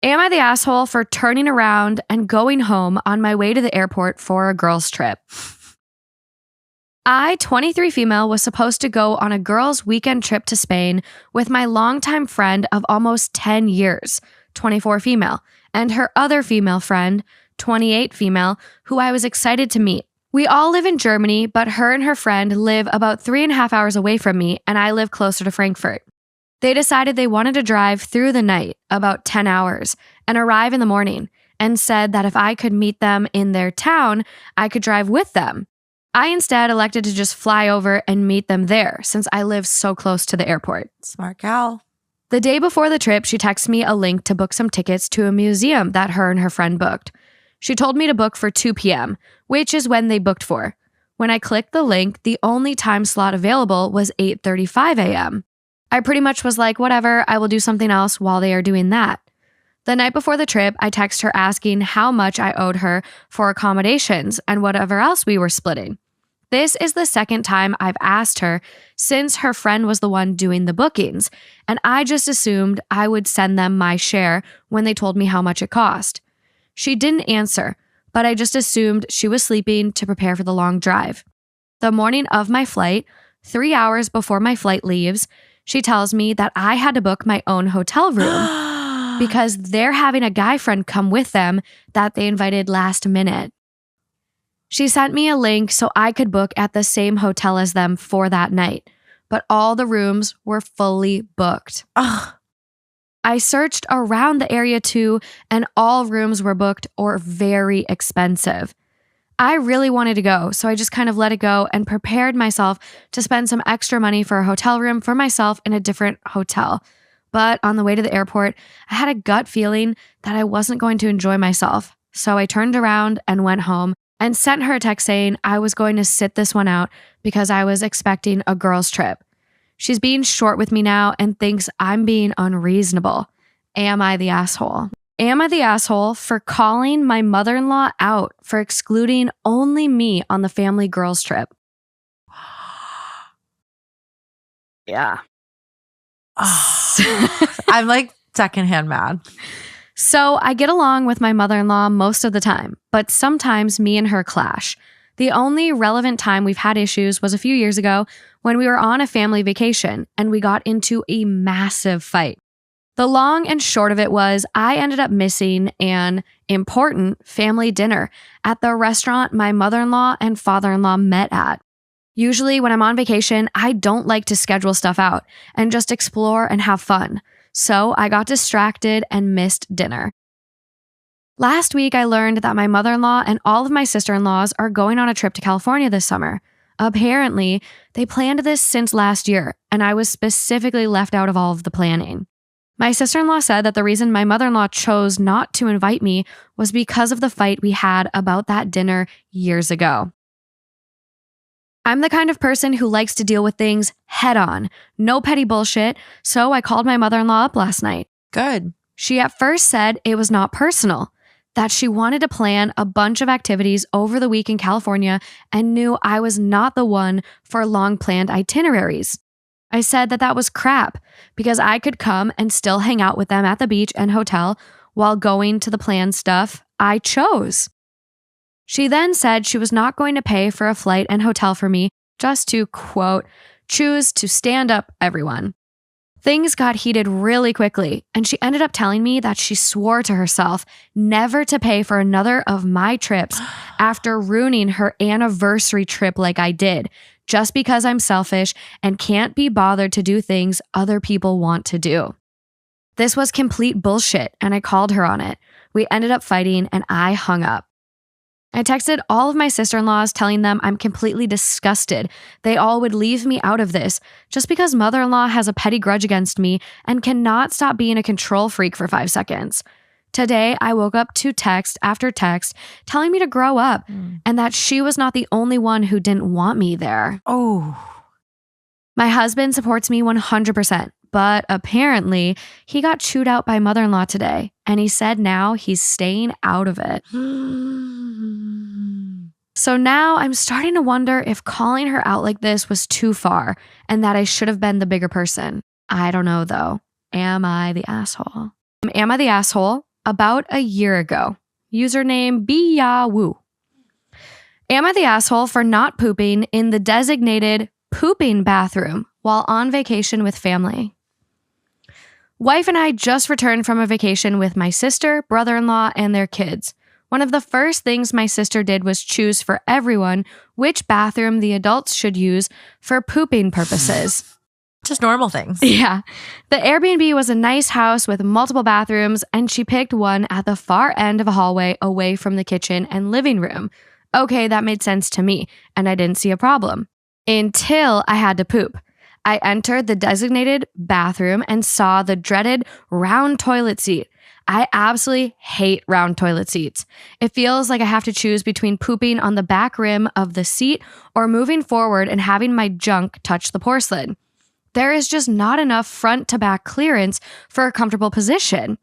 Am I the asshole for turning around and going home on my way to the airport for a girls' trip? I, 23 female, was supposed to go on a girls' weekend trip to Spain with my longtime friend of almost 10 years, 24 female, and her other female friend, 28 female, who I was excited to meet. We all live in Germany, but her and her friend live about 3.5 hours away from me, and I live closer to Frankfurt. They decided they wanted to drive through the night, about 10 hours, and arrive in the morning, and said that if I could meet them in their town, I could drive with them. I instead elected to just fly over and meet them there since I live so close to the airport. Smart gal. The day before the trip, she texted me a link to book some tickets to a museum that her and her friend booked. She told me to book for 2 p.m., which is when they booked for. When I clicked the link, the only time slot available was 8:35 a.m. I pretty much was like, whatever, I will do something else while they are doing that. The night before the trip, I texted her asking how much I owed her for accommodations and whatever else we were splitting. This is the second time I've asked her since her friend was the one doing the bookings, and I just assumed I would send them my share when they told me how much it cost. She didn't answer, but I just assumed she was sleeping to prepare for the long drive. The morning of my flight, 3 hours before my flight leaves, she tells me that I had to book my own hotel room because they're having a guy friend come with them that they invited last minute. She sent me a link so I could book at the same hotel as them for that night, but all the rooms were fully booked. Ugh. I searched around the area too, and all rooms were booked or very expensive. I really wanted to go, so I just kind of let it go and prepared myself to spend some extra money for a hotel room for myself in a different hotel. But on the way to the airport, I had a gut feeling that I wasn't going to enjoy myself. So I turned around and went home and sent her a text saying I was going to sit this one out because I was expecting a girls' trip. She's being short with me now and thinks I'm being unreasonable. Am I the asshole? Am I the asshole for calling my mother-in-law out for excluding only me on the family girls' trip? Yeah. I'm like secondhand mad. So I get along with my mother-in-law most of the time, but sometimes me and her clash. The only relevant time we've had issues was a few years ago when we were on a family vacation and we got into a massive fight. The long and short of it was I ended up missing an important family dinner at the restaurant my mother-in-law and father-in-law met at. Usually when I'm on vacation, I don't like to schedule stuff out and just explore and have fun. So I got distracted and missed dinner. Last week, I learned that my mother-in-law and all of my sister-in-laws are going on a trip to California this summer. Apparently, they planned this since last year, and I was specifically left out of all of the planning. My sister-in-law said that the reason my mother-in-law chose not to invite me was because of the fight we had about that dinner years ago. I'm the kind of person who likes to deal with things head on, no petty bullshit, so I called my mother-in-law up last night. Good. She at first said it was not personal, that she wanted to plan a bunch of activities over the week in California and knew I was not the one for long planned itineraries. I said that was crap because I could come and still hang out with them at the beach and hotel while going to the planned stuff I chose. She then said she was not going to pay for a flight and hotel for me just to, quote, choose to stand up everyone. Things got heated really quickly, and she ended up telling me that she swore to herself never to pay for another of my trips after ruining her anniversary trip like I did, just because I'm selfish and can't be bothered to do things other people want to do. This was complete bullshit, and I called her on it. We ended up fighting, and I hung up. I texted all of my sister-in-laws telling them I'm completely disgusted. They all would leave me out of this just because mother-in-law has a petty grudge against me and cannot stop being a control freak for 5 seconds. Today, I woke up to text after text telling me to grow up and that she was not the only one who didn't want me there. Oh. My husband supports me 100%, but apparently he got chewed out by mother-in-law today, and he said now he's staying out of it. So now I'm starting to wonder if calling her out like this was too far and that I should have been the bigger person. I don't know though. Am I the asshole? Am I the asshole about a year ago. Username BYaWoo. Am I the asshole for not pooping in the designated pooping bathroom while on vacation with family? Wife and I just returned from a vacation with my sister, brother-in-law, and their kids. One of the first things my sister did was choose for everyone which bathroom the adults should use for pooping purposes. Just normal things. Yeah. The Airbnb was a nice house with multiple bathrooms, and she picked one at the far end of a hallway away from the kitchen and living room. Okay, that made sense to me, and I didn't see a problem. Until I had to poop. I entered the designated bathroom and saw the dreaded round toilet seat. I absolutely hate round toilet seats. It feels like I have to choose between pooping on the back rim of the seat or moving forward and having my junk touch the porcelain. There is just not enough front to back clearance for a comfortable position.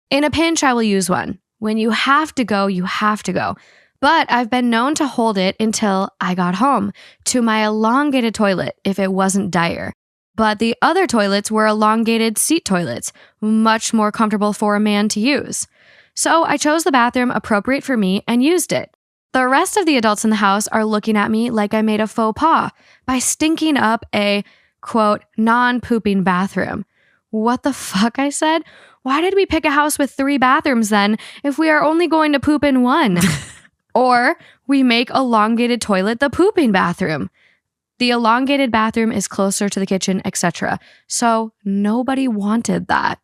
In a pinch, I will use one. When you have to go, you have to go. But I've been known to hold it until I got home to my elongated toilet if it wasn't dire. But the other toilets were elongated seat toilets, much more comfortable for a man to use. So I chose the bathroom appropriate for me and used it. The rest of the adults in the house are looking at me like I made a faux pas by stinking up a, quote, non-pooping bathroom. What the fuck, I said? Why did we pick a house with 3 bathrooms then if we are only going to poop in one? Or we make elongated toilet the pooping bathroom. The elongated bathroom is closer to the kitchen, etc. So nobody wanted that.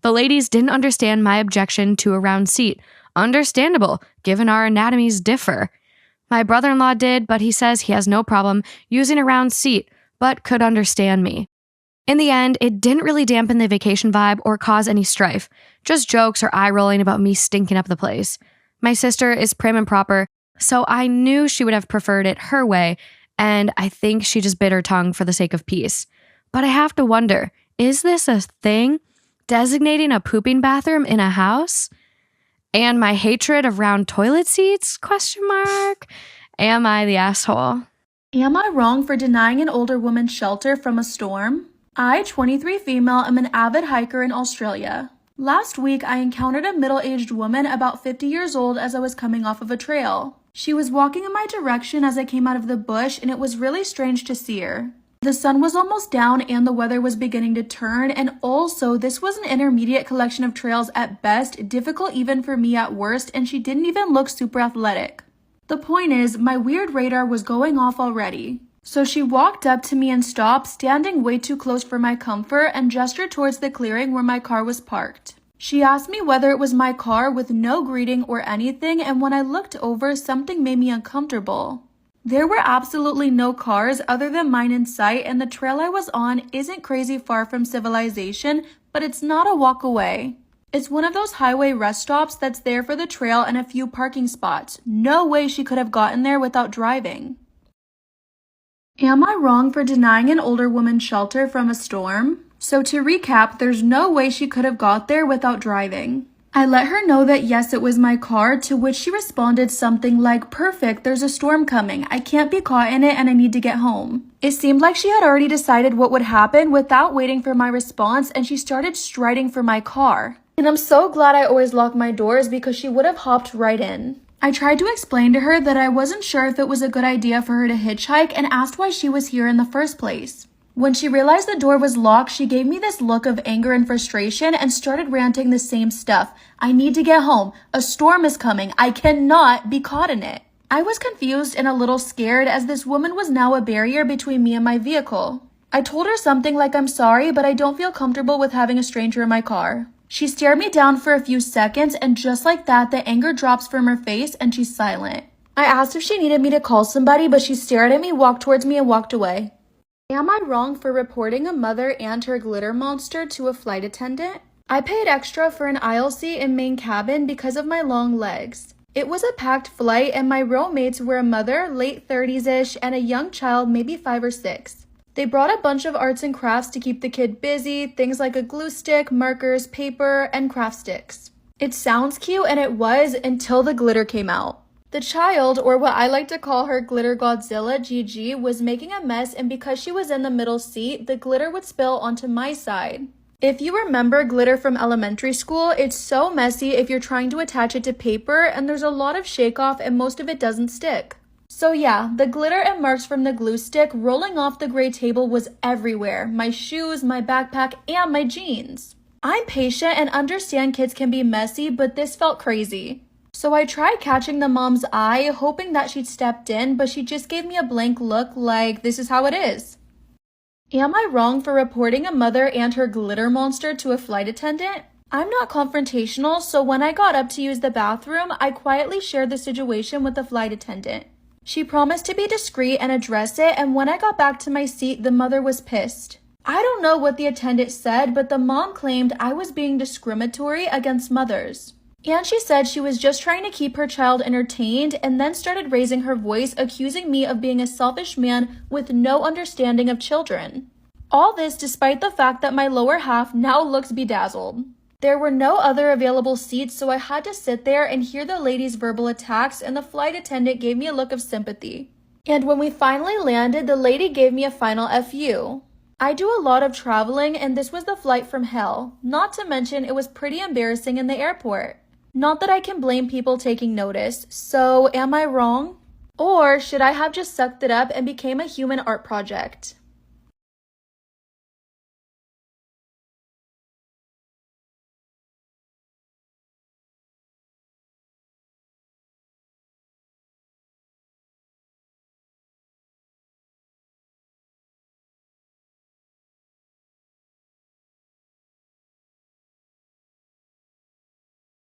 The ladies didn't understand my objection to a round seat. Understandable, given our anatomies differ. My brother-in-law did, but he says he has no problem using a round seat, but could understand me. In the end, it didn't really dampen the vacation vibe or cause any strife. Just jokes or eye-rolling about me stinking up the place. My sister is prim and proper, so I knew she would have preferred it her way, and I think she just bit her tongue for the sake of peace. But I have to wonder, is this a thing? Designating a pooping bathroom in a house? And my hatred of round toilet seats? ? Am I the asshole? Am I wrong for denying an older woman shelter from a storm? I, 23 female, am an avid hiker in Australia. Last week, I encountered a middle-aged woman about 50 years old as I was coming off of a trail. She was walking in my direction as I came out of the bush, and it was really strange to see her. The sun was almost down and the weather was beginning to turn, and also this was an intermediate collection of trails at best, difficult even for me at worst, and she didn't even look super athletic. The point is, my weird radar was going off already. So she walked up to me and stopped, standing way too close for my comfort, and gestured towards the clearing where my car was parked. She asked me whether it was my car with no greeting or anything, and when I looked over, something made me uncomfortable. There were absolutely no cars other than mine in sight, and the trail I was on isn't crazy far from civilization, but it's not a walk away. It's one of those highway rest stops that's there for the trail and a few parking spots. No way she could have gotten there without driving. Am I wrong for denying an older woman shelter from a storm? So to recap, there's no way she could have got there without driving. I let her know that yes, it was my car, to which she responded something like, "Perfect, there's a storm coming. I can't be caught in it and I need to get home." It seemed like she had already decided what would happen without waiting for my response, and she started striding for my car. And I'm so glad I always lock my doors because she would have hopped right in. I tried to explain to her that I wasn't sure if it was a good idea for her to hitchhike and asked why she was here in the first place. When she realized the door was locked, she gave me this look of anger and frustration and started ranting the same stuff. "I need to get home. A storm is coming. I cannot be caught in it." I was confused and a little scared as this woman was now a barrier between me and my vehicle. I told her something like, "I'm sorry, but I don't feel comfortable with having a stranger in my car." She stared me down for a few seconds, and just like that, the anger drops from her face and she's silent. I asked if she needed me to call somebody, but she stared at me, walked towards me, and walked away. Am I wrong for reporting a mother and her glitter monster to a flight attendant? I paid extra for an aisle seat in main cabin because of my long legs. It was a packed flight, and my row mates were a mother, late 30s-ish, and a young child, maybe 5 or 6. They brought a bunch of arts and crafts to keep the kid busy, things like a glue stick, markers, paper, and craft sticks. It sounds cute, and it was until the glitter came out. The child, or what I like to call her Glitter Godzilla, Gigi, was making a mess, and because she was in the middle seat, the glitter would spill onto my side. If you remember glitter from elementary school, it's so messy if you're trying to attach it to paper, and there's a lot of shake off and most of it doesn't stick. So yeah, the glitter and marks from the glue stick rolling off the gray table was everywhere. My shoes, my backpack, and my jeans. I'm patient and understand kids can be messy, but this felt crazy. So I tried catching the mom's eye, hoping that she'd stepped in, but she just gave me a blank look like, this is how it is. Am I wrong for reporting a mother and her glitter monster to a flight attendant? I'm not confrontational, so when I got up to use the bathroom, I quietly shared the situation with the flight attendant. She promised to be discreet and address it, and when I got back to my seat, the mother was pissed. I don't know what the attendant said, but the mom claimed I was being discriminatory against mothers. And she said she was just trying to keep her child entertained and then started raising her voice, accusing me of being a selfish man with no understanding of children. All this despite the fact that my lower half now looks bedazzled. There were no other available seats, so I had to sit there and hear the lady's verbal attacks, and the flight attendant gave me a look of sympathy. And when we finally landed, the lady gave me a final FU. I do a lot of traveling, and this was the flight from hell. Not to mention, it was pretty embarrassing in the airport. Not that I can blame people taking notice, so am I wrong? Or should I have just sucked it up and became a human art project?